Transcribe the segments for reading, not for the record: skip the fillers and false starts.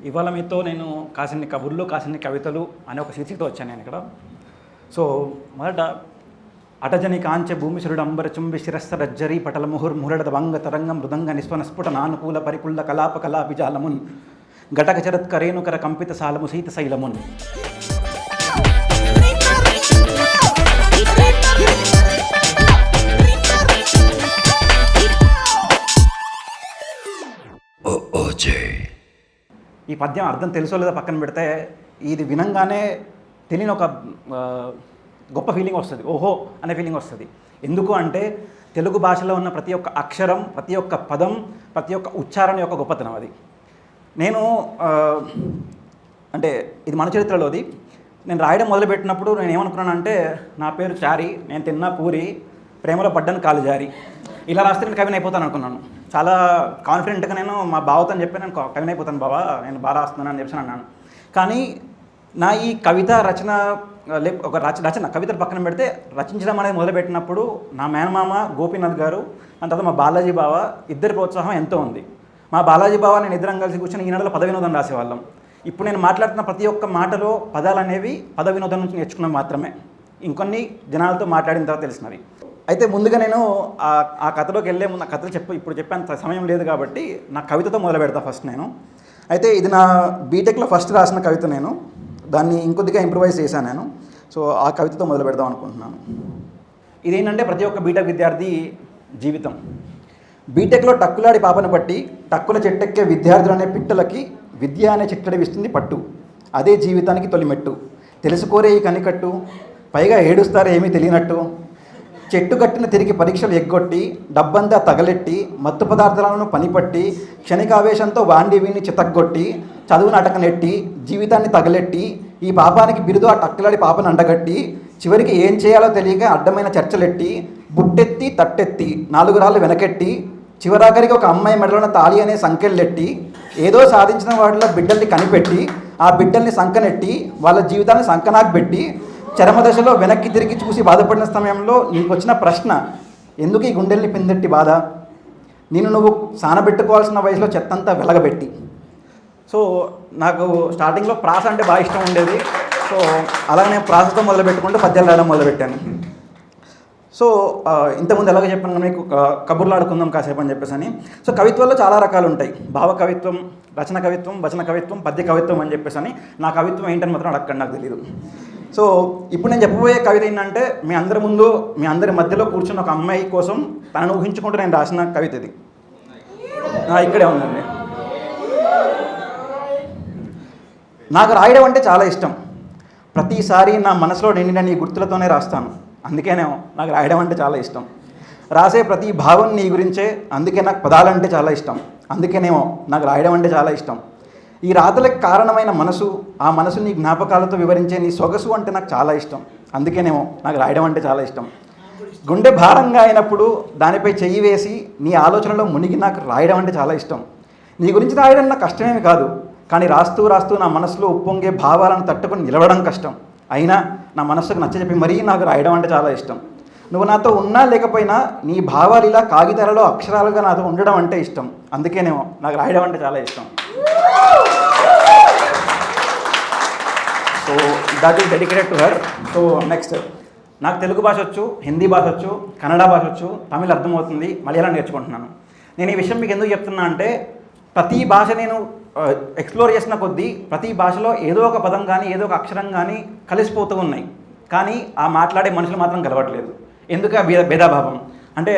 ఇవాళ మీతో నేను కాసిన్ని కబుర్లు కాసిన్ని కవితలు అనే ఒక శీర్షికతో వచ్చాను నేను ఇక్కడ. సో మొదట అటజని కాంచె భూమిశరుడు అంబరచుంబి శిరస్సరజ్జరి పటల ముహుర్ముహురడ వంగ తరంగ మృదంగ నిస్వన స్ఫుట నానుకూల పరిపుల్ల కలాప కలాపిజాలమున్ ఘటక చరత్కరేణుకర కంపిత సాలము సీత శైలమున్. ఈ పద్యం అర్థం తెలుసో లేదో పక్కన పెడితే ఇది వినంగానే తెలియని ఒక గొప్ప ఫీలింగ్ వస్తుంది, ఓహో అనే ఫీలింగ్ వస్తుంది. ఎందుకు అంటే తెలుగు భాషలో ఉన్న ప్రతి ఒక్క అక్షరం, ప్రతి ఒక్క పదం, ప్రతి ఒక్క ఉచ్చారణ యొక్క గొప్పతనం అది. నేను అంటే ఇది మన చరిత్రలోది. నేను రాయడం మొదలుపెట్టినప్పుడు నేను ఏమనుకున్నానంటే, నా పేరు చారి, నేను తిన్నా పూరి, ప్రేమలో పడ్డాను కాలు జారి, ఇలా రాస్తే నేను కవిని అయిపోతాను అనుకున్నాను. చాలా కాన్ఫిడెంట్గా నేను మా బావతో చెప్పి నేను కవిని అయిపోతాను బావా, నేను బాగా రాస్తున్నాను అని చెప్పి అన్నాను. కానీ నా ఈ కవిత రచన ఒక రచన కవితలు పక్కన పెడితే రచించడం అనేది మొదలుపెట్టినప్పుడు నా మేనమామ గోపీనాథ్ గారు, దాని తర్వాత మా బాలాజీ బావ, ఇద్దరి ప్రోత్సాహం ఎంతో ఉంది. మా బాలాజీ బావ నేను ఇద్దరం కలిసి కూర్చొని ఈనాడులో పద వినోదం రాసేవాళ్ళం. ఇప్పుడు నేను మాట్లాడుతున్న ప్రతి ఒక్క మాటలో పదాలు అనేవి పద వినోదం నుంచి నేర్చుకున్నవి మాత్రమే, ఇంకొన్ని జనాలతో మాట్లాడిన తర్వాత తెలిసినవి. అయితే ముందుగా నేను ఆ కథలోకి వెళ్ళే ముందు, ఆ కథలు ఇప్పుడు చెప్పేంత సమయం లేదు కాబట్టి నా కవితతో మొదలు పెడతా ఫస్ట్ నేను. అయితే ఇది నా బీటెక్లో ఫస్ట్ రాసిన కవిత, నేను దాన్ని ఇంకొద్దిగా ఇంప్రూవైజ్ చేశాను నేను. సో ఆ కవితతో మొదలు పెడదాం అనుకుంటున్నాను. ఇదేంటంటే ప్రతి ఒక్క బీటెక్ విద్యార్థి జీవితం. బీటెక్లో టక్కులాడి పాపను పట్టి టక్కుల చెట్టెక్కే విద్యార్థులు అనే పిట్టలకి విద్య అనే చిట్టడివిస్తుంది పట్టు, అదే జీవితానికి తొలిమెట్టు. తెలుసుకోరే ఈ కనికట్టు, పైగా ఏడుస్తారే ఏమీ తెలియనట్టు. చెట్టు కట్టిన తిరిగి పరీక్షలు ఎగ్గొట్టి డబ్బంతా తగలెట్టి మత్తు పదార్థాలను పనిపట్టి క్షణికావేశంతో వాండివిని చితగ్గొట్టి చదువును అటకనెట్టి జీవితాన్ని తగలెట్టి ఈ పాపానికి బిరుదు ఆ టక్కులాడి పాపను అండగట్టి చివరికి ఏం చేయాలో తెలియక అడ్డమైన చర్చలెట్టి బుట్టెత్తి తట్టెత్తి 4 రాళ్ళు వెనకెట్టి చివరాఖరికి ఒక అమ్మాయి మెడలోన తాళి అనే సంకెళ్ళెట్టి ఏదో సాధించిన వాటిలో బిడ్డల్ని కనిపెట్టి ఆ బిడ్డల్ని సంకనెట్టి వాళ్ళ జీవితాన్ని సంకనాకు పెట్టి చరమదశలో వెనక్కి తిరిగి చూసి బాధపడిన సమయంలో నీకు వచ్చిన ప్రశ్న, ఎందుకు ఈ గుండెల్ని పిందెట్టి బాధ, నేను నువ్వు సానబెట్టుకోవాల్సిన వయసులో చెత్తంతా వెలగబెట్టి. సో నాకు స్టార్టింగ్లో ప్రాస అంటే బాగా ఇష్టం ఉండేది. సో అలాగే ప్రాసతో మొదలుపెట్టుకుంటూ పద్యాలు రాయడం మొదలుపెట్టాను. సో ఇంతకుముందు ఎలాగ చెప్పాను మీకు, కబుర్లు ఆడుకుందాం కాసేపు అని చెప్పేసి అని. సో కవిత్వాల్లో చాలా రకాలు ఉంటాయి, భావ కవిత్వం, రచన కవిత్వం, వచన కవిత్వం, పద్య కవిత్వం అని చెప్పేసి అని. నా కవిత్వం ఏంటని మాత్రం అడగండి, నాకు తెలియదు. సో ఇప్పుడు నేను చెప్పబోయే కవిత ఏంటంటే, మీ అందరి ముందు మీ అందరి మధ్యలో కూర్చున్న ఒక అమ్మాయి కోసం తనను ఊహించుకుంటూ నేను రాసిన కవిత ఇది. ఇక్కడే ఉందండి. నాకు రాయడం అంటే చాలా ఇష్టం. ప్రతిసారి నా మనసులో నిండిన నీ గుర్తులతోనే రాస్తాను, అందుకేనేమో నాకు రాయడం అంటే చాలా ఇష్టం. రాసే ప్రతి భావం నీ గురించే, అందుకే నాకు పదాలంటే చాలా ఇష్టం, అందుకేనేమో నాకు రాయడం అంటే చాలా ఇష్టం. ఈ రాతలకు కారణమైన మనసు, ఆ మనసు నీ జ్ఞాపకాలతో వివరించే నీ సొగసు అంటే నాకు చాలా ఇష్టం, అందుకేనేమో నాకు రాయడం అంటే చాలా ఇష్టం. గుండె భారంగా అయినప్పుడు దానిపై చెయ్యి వేసి నీ ఆలోచనలో మునిగి నాకు రాయడం అంటే చాలా ఇష్టం. నీ గురించి రాయడం నాకు కష్టమేమి కాదు, కానీ రాస్తూ రాస్తూ నా మనసులో ఉప్పొంగే భావాలను తట్టుకొని నిలవడం కష్టం. అయినా నా మనసుకు నచ్చజెప్పి మరీ నాకు రాయడం అంటే చాలా ఇష్టం. నువ్వు నాతో ఉన్నా లేకపోయినా నీ భావాలు ఇలా కాగితాలలో అక్షరాలుగా నాతో ఉండడం అంటే ఇష్టం, అందుకేనేమో నాకు రాయడం అంటే చాలా ఇష్టం. So that is dedicated to her. So next, నాకు తెలుగు భాష వచ్చు, హిందీ భాష వచ్చు, కన్నడ భాష వచ్చు, తమిళ్ అర్థమవుతుంది, మలయాళం నేర్చుకుంటున్నాను. నేను ఈ విషయం మీకు ఎందుకు చెప్తున్నా అంటే, ప్రతి భాష నేను ఎక్స్ప్లోర్ చేసిన కొద్దీ ప్రతి భాషలో ఏదో ఒక పదం కానీ ఏదో ఒక అక్షరం కానీ కలిసిపోతూ ఉన్నాయి, కానీ ఆ మాట్లాడే మనుషులు మాత్రం కలవట్లేదు. ఎందుకు భేదాభావం అంటే,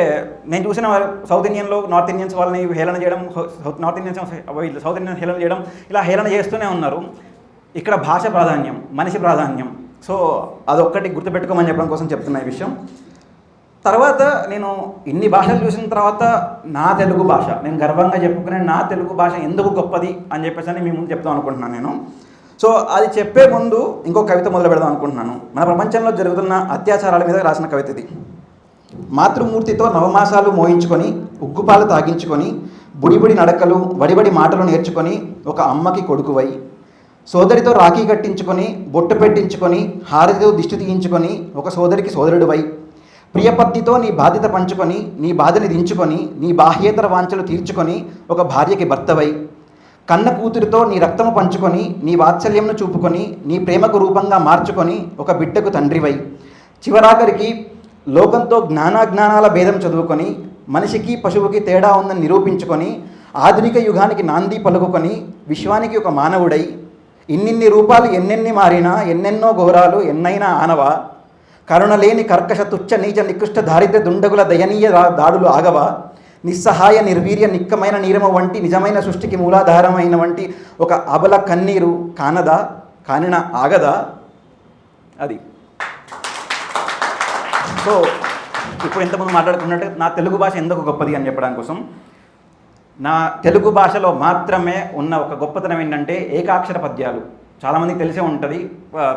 నేను చూసిన సౌత్ ఇండియన్లో నార్త్ ఇండియన్స్ వాళ్ళని హేళన చేయడం, నార్త్ ఇండియన్స్ సౌత్ ఇండియన్స్ హేళన చేయడం, ఇలా హేళన చేస్తూనే ఉన్నారు. ఇక్కడ భాష ప్రాధాన్యం, మనిషి ప్రాధాన్యం. సో అదొక్కటి గుర్తుపెట్టుకోమని చెప్పడం కోసం చెప్తున్నా ఈ విషయం. తర్వాత నేను ఇన్ని భాషలు చూసిన తర్వాత నా తెలుగు భాష, నేను గర్వంగా చెప్పుకునే నా తెలుగు భాష ఎందుకు గొప్పది అని చెప్పేసి అని మీ ముందు చెప్తాం అనుకుంటున్నాను నేను. సో అది చెప్పే ముందు ఇంకో కవిత మొదలు పెడదాం అనుకుంటున్నాను. మన ప్రపంచంలో జరుగుతున్న అత్యాచారాల మీద రాసిన కవిత ఇది. మాతృమూర్తితో నవమాసాలు మోయించుకొని, ఉగ్గుపాలు తాగించుకొని, బుడిబుడి నడకలు వడిబడి మాటలు నేర్చుకొని ఒక అమ్మకి కొడుకువై, సోదరితో రాఖీ కట్టించుకొని, బొట్టు పెట్టించుకొని, హారతితో దిష్టి తీయించుకొని ఒక సోదరికి సోదరుడివై, ప్రియపత్తితో నీ బాధ్యత పంచుకొని, నీ బాధని దించుకొని, నీ బాహ్యేతర వాంఛలు తీర్చుకొని ఒక భార్యకి భర్తవై, కన్న కూతురితో నీ రక్తము పంచుకొని నీ వాత్సల్యంను చూపుకొని నీ ప్రేమకు రూపంగా మార్చుకొని ఒక బిడ్డకు తండ్రివై చివరాఖరికి లోకంతో జ్ఞానాల భేదం చదువుకొని మనిషికి పశువుకి తేడా ఉందని నిరూపించుకొని ఆధునిక యుగానికి నాంది పలుకుకొని విశ్వానికి ఒక మానవుడై ఇన్నిన్ని రూపాలు ఎన్నెన్ని మారినా ఎన్నెన్నో ఘోరాలు ఎన్నైనా ఆనవా కరుణలేని కర్కశ తుచ్చ నీచ నికృష్ట దారిద్ర్య దుండగుల దయనీయ దాడులు ఆగవా నిస్సహాయ నిర్వీర్య నిక్కమైన నీరమ వంటి నిజమైన సృష్టికి మూలాధారమైన వంటి ఒక అబల కన్నీరు కానదా కానిన ఆగదా అది. సో ఇప్పుడు ఎంతమంది మాట్లాడుతున్నట్టు నా తెలుగు భాష ఎందుకు గొప్పది అని చెప్పడానికి కోసం, నా తెలుగు భాషలో మాత్రమే ఉన్న ఒక గొప్పతనం ఏంటంటే ఏకాక్షర పద్యాలు. చాలామందికి తెలిసే ఉంటుంది,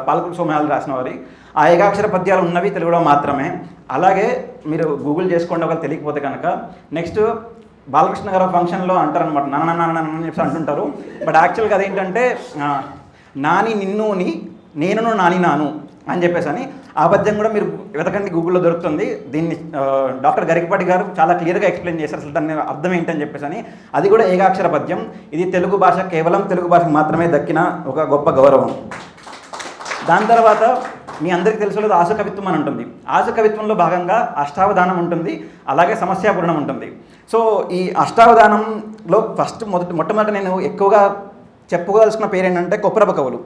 పాలకుల సోమయాలు రాసిన వారి ఆ ఏకాక్షర పద్యాలు ఉన్నవి తెలుగులో మాత్రమే. అలాగే మీరు గూగుల్ చేసుకోండి ఒకవేళ తెలియకపోతే కనుక. నెక్స్ట్ బాలకృష్ణ గారు ఫంక్షన్లో అంటారనమాట, నాన్న నాన్న అని చెప్పి అంటుంటారు. బట్ యాక్చువల్గా అదేంటంటే నాని నిన్నుని నేను నాని నాను అని చెప్పేసి అని ఆ పద్యం కూడా మీరు వెతకండి, గూగుల్లో దొరుకుతుంది. దీన్ని డాక్టర్ గరికపాటి గారు చాలా క్లియర్గా ఎక్స్ప్లెయిన్ చేశారు అసలు దాన్ని అర్థం ఏంటని చెప్పేసి అని. అది కూడా ఏకాక్షర పద్యం. ఇది తెలుగు భాష, కేవలం తెలుగు భాషకు మాత్రమే దక్కిన ఒక గొప్ప గౌరవం. దాని తర్వాత మీ అందరికీ తెలుసులేదు ఆశ కవిత్వం అని ఉంటుంది. ఆశ కవిత్వంలో భాగంగా అష్టావధానం ఉంటుంది, అలాగే సమస్యాపూర్ణం ఉంటుంది. సో ఈ అష్టావధానంలో మొట్టమొదటి నేను ఎక్కువగా చెప్పుకోవాల్సిన పేరు ఏంటంటే కొప్పరప కవులు.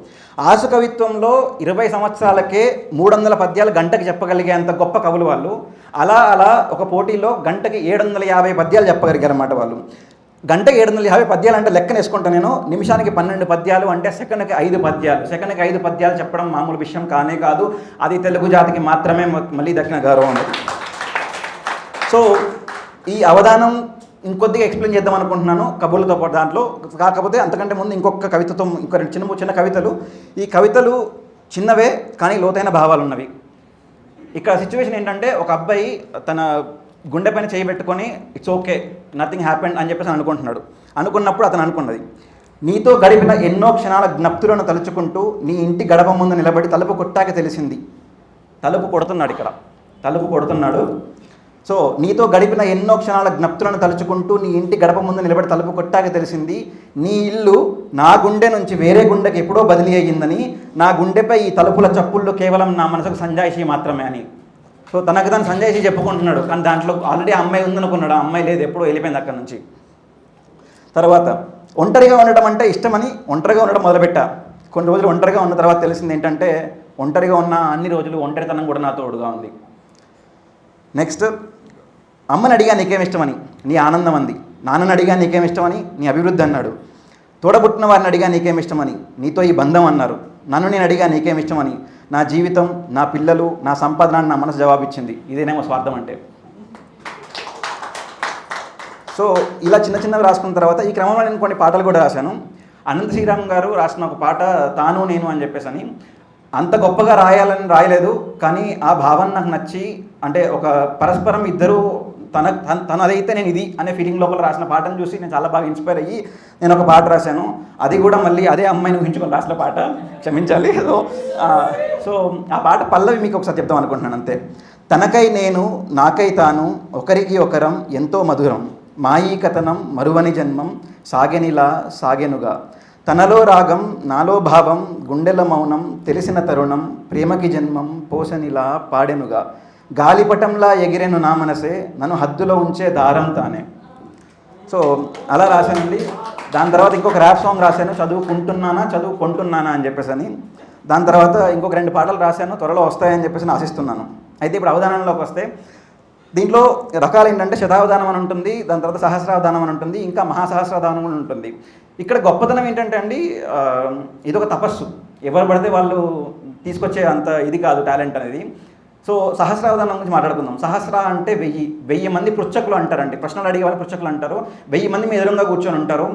ఆశు కవిత్వంలో 20 సంవత్సరాలకే 300 పద్యాలు గంటకి చెప్పగలిగేంత గొప్ప కవులు వాళ్ళు. అలా ఒక పోటీలో గంటకి 750 పద్యాలు చెప్పగలిగారు అన్నమాట వాళ్ళు. గంటకి 750 పద్యాలు అంటే లెక్కన వేసుకుంటాను నేను. నిమిషానికి 12 పద్యాలు అంటే సెకండ్కి 5 పద్యాలు. సెకండ్కి 5 పద్యాలు చెప్పడం మామూలు విషయం కానే కాదు. అది తెలుగు జాతికి మాత్రమే మళ్ళీ దక్కిన గౌరవం. సో ఈ అవధానం ఇంకొద్దిగా ఎక్స్ప్లెయిన్ చేద్దాం అనుకుంటున్నాను కబుర్లతో పాటు దాంట్లో. కాకపోతే అంతకంటే ముందు ఇంకొక కవితతో ఇంకో రెండు చిన్న కవితలు. ఈ కవితలు చిన్నవే కానీ లోతైన భావాలు ఉన్నవి. ఇక్కడ సిచ్యువేషన్ ఏంటంటే ఒక అబ్బాయి తన గుండె పైన చేయబెట్టుకొని ఇట్స్ ఓకే నథింగ్ హ్యాపెండ్ అని చెప్పేసి అనుకున్నప్పుడు అతను అనుకున్నది, నీతో గడిపిన ఎన్నో క్షణాల జ్ఞప్తులను తలుచుకుంటూ నీ ఇంటి గడప ముందు నిలబడి తలుపు కొట్టాక తెలిసింది. తలుపు కొడుతున్నాడు. సో నీతో గడిపిన ఎన్నో క్షణాల జ్ఞప్తులను తలుచుకుంటూ నీ ఇంటి గడప ముందు నిలబడి తలుపు కొట్టాక తెలిసింది, నీ ఇల్లు నా గుండె నుంచి వేరే గుండెకి ఎప్పుడో బదిలీ అయ్యిందని, నా గుండెపై ఈ తలుపుల చప్పుళ్ళు కేవలం నా మనసుకు సంజాయిషి మాత్రమే అని. సో తనకు తను సంజాయిషి చెప్పుకుంటున్నాడు, కానీ దాంట్లో ఆల్రెడీ అమ్మాయి ఉందనుకున్నాడు. ఆ అమ్మాయి లేదు, ఎప్పుడో వెళ్ళిపోయింది అక్కడి నుంచి. తర్వాత ఒంటరిగా ఉండటం అంటే ఇష్టమని ఒంటరిగా ఉండడం మొదలుపెట్టా. కొన్ని రోజులు ఒంటరిగా ఉన్న తర్వాత తెలిసింది ఏంటంటే ఒంటరిగా ఉన్న అన్ని రోజులు ఒంటరితనం కూడా నాతో తోడుగా ఉంది. నెక్స్ట్ అమ్మని అడిగా నీకేమిష్టమని నీ ఆనందం అంది. నాన్నని అడిగా నీకేమిష్టమని నీ అభివృద్ధి అన్నాడు. తోడబుట్టిన వారిని అడిగా నీకేమిష్టమని నీతో ఈ బంధం అన్నారు. నన్ను నేను అడిగా నీకేమిష్టమని నా జీవితం, నా పిల్లలు, నా సంపాదన నా మనసు జవాబిచ్చింది. ఇదేనేమో స్వార్థం అంటే. సో ఇలా చిన్నవి రాసుకున్న తర్వాత ఈ క్రమంలో నేను కొన్ని పాటలు కూడా రాశాను. అనంత శ్రీరామ్ గారు రాసిన ఒక పాట తాను నేను అని చెప్పేసి అని. అంత గొప్పగా రాయాలని రాయలేదు, కానీ ఆ భావన నాకు నచ్చి, అంటే ఒక పరస్పరం ఇద్దరు తనదైతే నేను ఇది అనే ఫీలింగ్ లోపల రాసిన పాటను చూసి నేను చాలా బాగా ఇన్స్పైర్ అయ్యి నేను ఒక పాట రాశాను. అది కూడా మళ్ళీ అదే అమ్మాయిని ఊహించుకొని రాసిన పాట, క్షమించాలి. సో ఆ పాట పల్లవి మీకు ఒకసారి చెప్తాం అనుకుంటున్నాను అంతే. తనకై నేను నాకై తాను ఒకరికి ఒకరం ఎంతో మధురం, మాయీ కథనం మరువని జన్మం సాగెనిలా సాగెనుగా, తనలో రాగం నాలో భావం గుండెల మౌనం తెలిసిన తరుణం ప్రేమకి జన్మం పోసనిలా పాడెనుగా, గాలిపటంలా ఎగిరెను నా మనసే నన్ను హద్దులో ఉంచే దారం తానే. సో అలా రాశానండి. దాని తర్వాత ఇంకొక ర్యాప్ సాంగ్ రాశాను, చదువుకుంటున్నానా అని చెప్పేసి అని. దాని తర్వాత ఇంకొక 2 పాటలు రాశాను, త్వరలో వస్తాయని చెప్పేసి ఆశిస్తున్నాను. అయితే ఇప్పుడు అవధానంలోకి వస్తే దీంట్లో రకాలు ఏంటంటే శతావధానం అని ఉంటుంది, దాని తర్వాత సహస్రావధానం అని ఉంటుంది, ఇంకా మహాసహస్రావధానం అని ఉంటుంది. ఇక్కడ గొప్పతనం ఏంటంటే అండి, ఇదొక తపస్సు. ఎవరు పడితే వాళ్ళు తీసుకొచ్చే అంత ఇది కాదు టాలెంట్ అనేది. సో సహస్రావధానం గురించి మాట్లాడుకుందాం. సహస్ర అంటే 1000 మంది పృచ్ఛకులు అంటారండి. ప్రశ్నలు అడిగే వాళ్ళు పృచ్ఛకులు అంటారు. 1000 మంది మీ ఎదురుగా కూర్చొని ఉంటారు.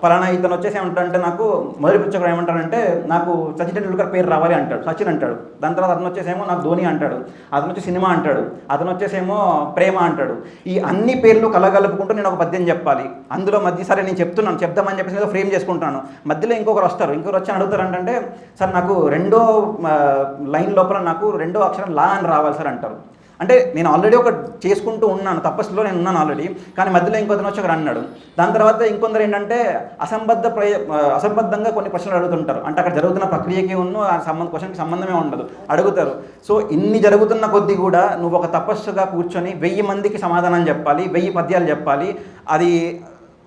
ఫలానా ఇతను వచ్చేసి ఏమంటారంటే నాకు మొదటి పృచ్ఛకుడు ఏమంటారంటే నాకు సచిన్ టెండూల్కర్ పేరు రావాలి అంటాడు, సచిన్ అంటాడు. దాని తర్వాత అతను వచ్చేసేమో నాకు ధోని అంటాడు, అతను వచ్చి సినిమా అంటాడు, అతను వచ్చేసేమో ప్రేమ అంటాడు. ఈ అన్ని పేర్లు కలగలుపుకుంటూ నేను ఒక పద్యం చెప్పాలి. అందులో మధ్య సరే నేను చెప్దామని చెప్పేసి ఏదో ఫ్రేమ్ చేసుకుంటాను. మధ్యలో ఇంకొకరు వచ్చి అడుగుతారు అంటే సార్ నాకు రెండో లైన్ లోపల నాకు రెండో అక్షరం లా అని రావాలి సార్ అంటారు. అంటే నేను ఆల్రెడీ ఒక చేసుకుంటూ ఉన్నాను, తపస్సులో నేను ఉన్నాను ఆల్రెడీ, కానీ మధ్యలో ఇంకొందరు వచ్చి ఒకరు అన్నాడు. దాని తర్వాత ఇంకొందరు ఏంటంటే అసంబద్ధంగా కొన్ని ప్రశ్నలు అడుగుతుంటారు. అంటే అక్కడ జరుగుతున్న ప్రక్రియకి క్వశ్చన్కి సంబంధమే ఉండదు, అడుగుతారు. సో ఇన్ని జరుగుతున్న కొద్దీ కూడా నువ్వు ఒక తపస్సుగా కూర్చొని 1000 మందికి సమాధానం చెప్పాలి, 1000 పద్యాలు చెప్పాలి. అది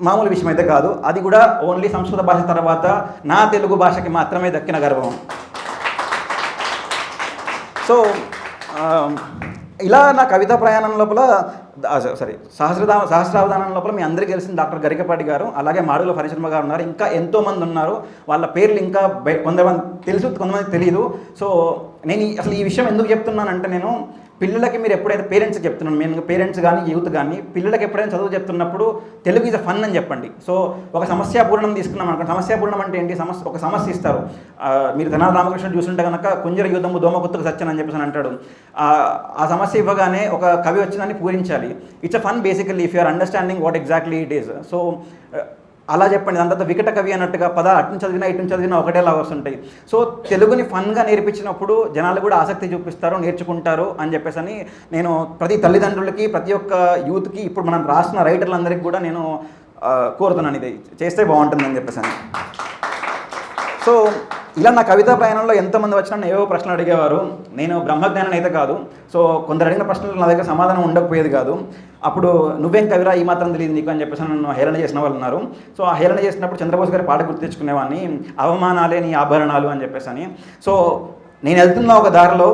మామూలు విషయం అయితే కాదు. అది కూడా ఓన్లీ సంస్కృత భాష తర్వాత నా తెలుగు భాషకి మాత్రమే దక్కిన గర్వం. సో ఇలా నా కవితా ప్రయాణం లోపల సహస్రావధానం లోపల మీ అందరికీ తెలిసిన డాక్టర్ గరికపాటి గారు, అలాగే మాడుగుల ఫణిశర్మ గారు ఉన్నారు. ఇంకా ఎంతోమంది ఉన్నారు, వాళ్ళ పేర్లు ఇంకా కొంతమంది తెలుసు, కొంతమంది తెలియదు. సో నేను అసలు ఈ విషయం ఎందుకు చెప్తున్నానంటే, నేను పిల్లలకి మీరు ఎప్పుడైతే పేరెంట్స్కి చెప్తున్నాను, నేను పేరెంట్స్ కానీ యూత్ కానీ పిల్లలకి ఎప్పుడైనా చదువు చెప్తున్నప్పుడు తెలుగు ఈజ్ అ ఫన్ అని చెప్పండి. సో ఒక సమస్యాపూర్ణం తీసుకున్నాం అనుకోండి. సమస్యాపూర్ణం అంటే ఏంటి? ఒక సమస్య ఇస్తారు. మీరు తెనాలి రామకృష్ణ చూస్తుంటే కనుక కుంజర యుద్ధము దోమకొత్తుకు సత్యన్ అని చెప్పేసి అంటాడు. ఆ సమస్య ఇవ్వగానే ఒక కవి వచ్చిందని పూరించాలి. It's a fun basically if you are understanding what exactly it is. So అలా చెప్పండి. దాని తర్వాత వికట కవి అన్నట్టుగా అటు చదివినా ఇటు చదివినా ఒకటేలా వస్తుంటాయి. సో తెలుగుని ఫన్గా నేర్పించినప్పుడు జనాలు కూడా ఆసక్తి చూపిస్తారు, నేర్చుకుంటారు అని చెప్పేసి నేను ప్రతి తల్లిదండ్రులకి, ప్రతి ఒక్క యూత్కి, ఇప్పుడు మనం రాసిన రైటర్లందరికీ కూడా నేను కోరుతున్నాను, ఇది చేస్తే బాగుంటుందని చెప్పేసి. సో ఇలా నా కవితా ప్రయాణంలో ఎంతమంది వచ్చినా ఏవో ప్రశ్నలు అడిగేవారు. నేను బ్రహ్మజ్ఞానం అయితే కాదు. సో కొందరు అడిగిన ప్రశ్నలు నా దగ్గర సమాధానం ఉండకపోయేది కాదు. అప్పుడు నువ్వేం కవిరా ఈ మాత్రం తెలియదు నీకు అని చెప్పేసి నన్ను హేళన చేసిన వాళ్ళు ఉన్నారు. సో ఆ హేళన చేసినప్పుడు చంద్రబోస్ గారి పాట గుర్తు తెచ్చుకునేవాడిని, అవమానాలే నీ ఆభరణాలు అని చెప్పేసి. సో నేను వెళ్తున్న ఒక దారిలో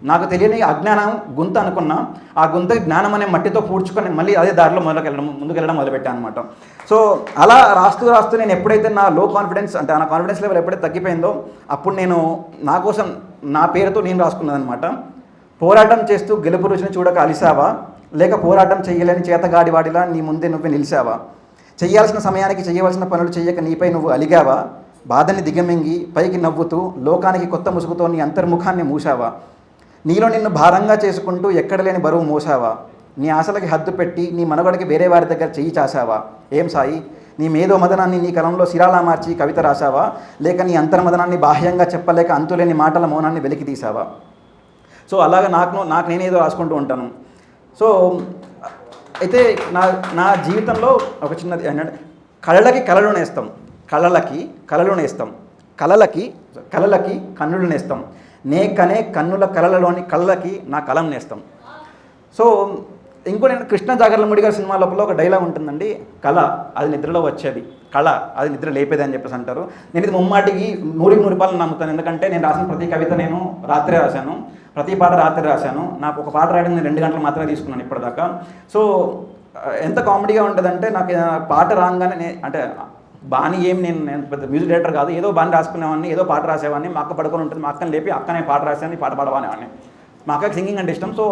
నాకు తెలియని అజ్ఞానం గుంత అనుకున్నా, ఆ గుంత జ్ఞానం అనే మట్టితో పూడ్చుకొని మళ్ళీ అదే దారిలో ముందుకెళ్ళడం మొదలుపెట్టాను అనమాట. సో అలా రాస్తూ నేను ఎప్పుడైతే నా లో కాన్ఫిడెన్స్, అంటే నా కాన్ఫిడెన్స్ లెవెల్ ఎప్పుడైతే తగ్గిపోయిందో అప్పుడు నేను నా కోసం నా పేరుతో నేను రాసుకున్నాను అనమాట. పోరాటం చేస్తూ గెలుపు రుచిని చూడక అలిసావా, లేక పోరాటం చెయ్యలేని చేతగాడి వాడిలా నీ ముందే నువ్వే నిలిచావా, చెయ్యాల్సిన సమయానికి చేయవలసిన పనులు చెయ్యక నీపై నువ్వు అలిగావా, బాధని దిగమింగి పైకి నవ్వుతూ లోకానికి కొత్త ముసుగుతో నీ అంతర్ముఖాన్ని మూసావా, నీలో నిన్ను భారంగా చేసుకుంటూ ఎక్కడ లేని బరువు మోసావా, నీ ఆశలకి హద్దు పెట్టి నీ మనుగడకి వేరే వారి దగ్గర చెయ్యి చాసావా, ఏం సాయి నీ మేధో మదనాన్ని నీ కలంలో సిరాలా మార్చి కవిత రాసావా, లేక నీ అంతర్మదనాన్ని బాహ్యంగా చెప్పలేక అంతులేని మాటల మౌనాన్ని వెలికి తీసావా. సో అలాగా నాకు నేనేదో రాసుకుంటూ ఉంటాను. సో అయితే నా జీవితంలో ఒక చిన్నది ఏంటంటే, కళలకి కళలు నేస్తాం, కళలకి కన్నులు నేస్తాం, కనే కన్నుల కళలలోని కళ్ళకి నా కలం నేస్తాం. సో ఇంకో నేను కృష్ణ జాగర్లముడి గారి సినిమా లోపల ఒక డైలాగ్ ఉంటుందండి, కళ అది నిద్రలో వచ్చేది, కళ అది నిద్ర లేపేది అని చెప్పేసి అంటారు. నేను ఇది ముమ్మాటికి 100% నమ్ముతాను. ఎందుకంటే నేను రాసిన ప్రతి కవిత నేను రాత్రే రాశాను, ప్రతి పాట రాత్రి రాశాను. నాకు ఒక పాట రాయడం నేను 2 గంటలు మాత్రమే తీసుకున్నాను ఇప్పటిదాకా. సో ఎంత కామెడీగా ఉంటుందంటే, నాకు పాట రాగానే అంటే బాని నేను పెద్ద మ్యూజిక్ డైరెక్టర్ కాదు, ఏదో బాని రాసుకునేవాడిని, ఏదో పాట రాసేవాడిని. మా అక్క పడుకొని ఉంటుంది, మా అక్కని లేపి అక్కనే పాట రాసేవాడిని, పాట పాడవానేవాడిని. మా అక్కకి సింగింగ్ అంటే ఇష్టం. సో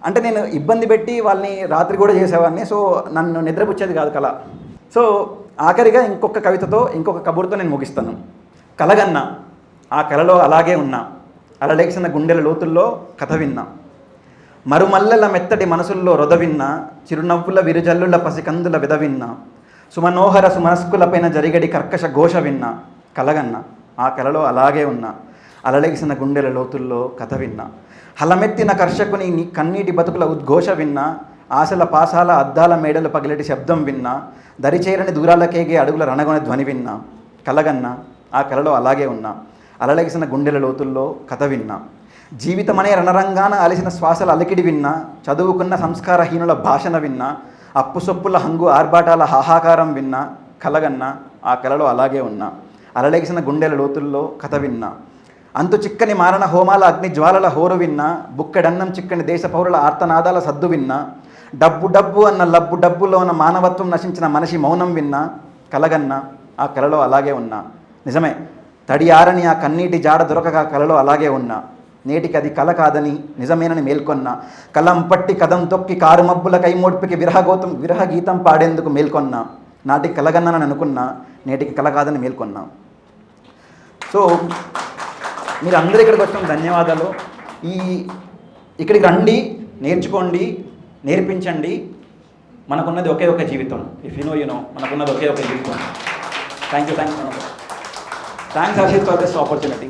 అంటే నేను ఇబ్బంది పెట్టి వాళ్ళని రాత్రి కూడా చేసేవాడిని. సో నన్ను నిద్రపుచ్చేది కాదు కళ. సో ఆఖరిగా ఇంకొక కవితతో, ఇంకొక కబుర్తో నేను ముగిస్తాను. కలగన్నా ఆ కళలో అలాగే ఉన్నా, అలలేసిన గుండెల లోతుల్లో కథ విన్నా, మరుమల్లెల మెత్తటి మనసుల్లో రొద విన్నా, చిరునవ్వుల విరుజల్లుల పసికందుల విధ విన్నా, సుమనోహర సుమనస్కులపైన జరిగడి కర్కశ ఘోష విన్నా. కలగన్నా ఆ కళలో అలాగే ఉన్నా, అలలేసిన గుండెల లోతుల్లో కథ విన్నా, హలమెత్తిన కర్షకుని కన్నీటి బతుకుల ఉద్ఘోష విన్నా, ఆశల పాసాల అద్దాల మేడలు పగిలటి శబ్దం విన్నా, దరిచేరని దూరాలకేగే అడుగుల రణగొన ధ్వని విన్నా. కలగన్నా ఆ కళలో అలాగే ఉన్నా, అలలగిసిన గుండెల లోతుల్లో కథ విన్నా, జీవితమనే రణరంగాన అలిసిన శ్వాసల అలికిడి విన్నా, చదువుకున్న సంస్కారహీనుల భాషణ విన్నా, అప్పుసొప్పుల హంగు ఆర్భాటాల హాహాకారం విన్నా. కలగన్నా ఆ కళలో అలాగే ఉన్నా, అలలగిసిన గుండెల లోతుల్లో కథ విన్నా, అంతు చిక్కని మారణ హోమాల అగ్ని జ్వాలల హోరు విన్నా, బుక్కడన్నం చిక్కని దేశ పౌరుల ఆర్తనాదాల సద్దు విన్నా, డబ్బు డబ్బు అన్న లబ్బు డబ్బులో ఉన్న మానవత్వం నశించిన మనిషి మౌనం విన్నా. కలగన్నా ఆ కళలో అలాగే ఉన్నా, నిజమే తడి ఆరని ఆ కన్నీటి జాడ దొరకక కళలో అలాగే ఉన్నా, నేటికి అది కళ కాదని నిజమేనని మేల్కొన్నా, కలం పట్టి కదం తొక్కి కారు మబ్బుల కైమోడ్పికి విరహగీతం పాడేందుకు మేల్కొన్నా, నాటికి కలగన్నానని అనుకున్నా, నేటికి కళ కాదని మేల్కొన్నా. సో మీరు అందరూ ఇక్కడికి వచ్చిన ధన్యవాదాలు. ఇక్కడికి రండి, నేర్చుకోండి, నేర్పించండి. మనకున్నది ఒకే ఒక జీవితం. ఇఫ్ యు నో మనకున్నది ఒకే ఒక జీవితం. Thank you Harshit for this opportunity.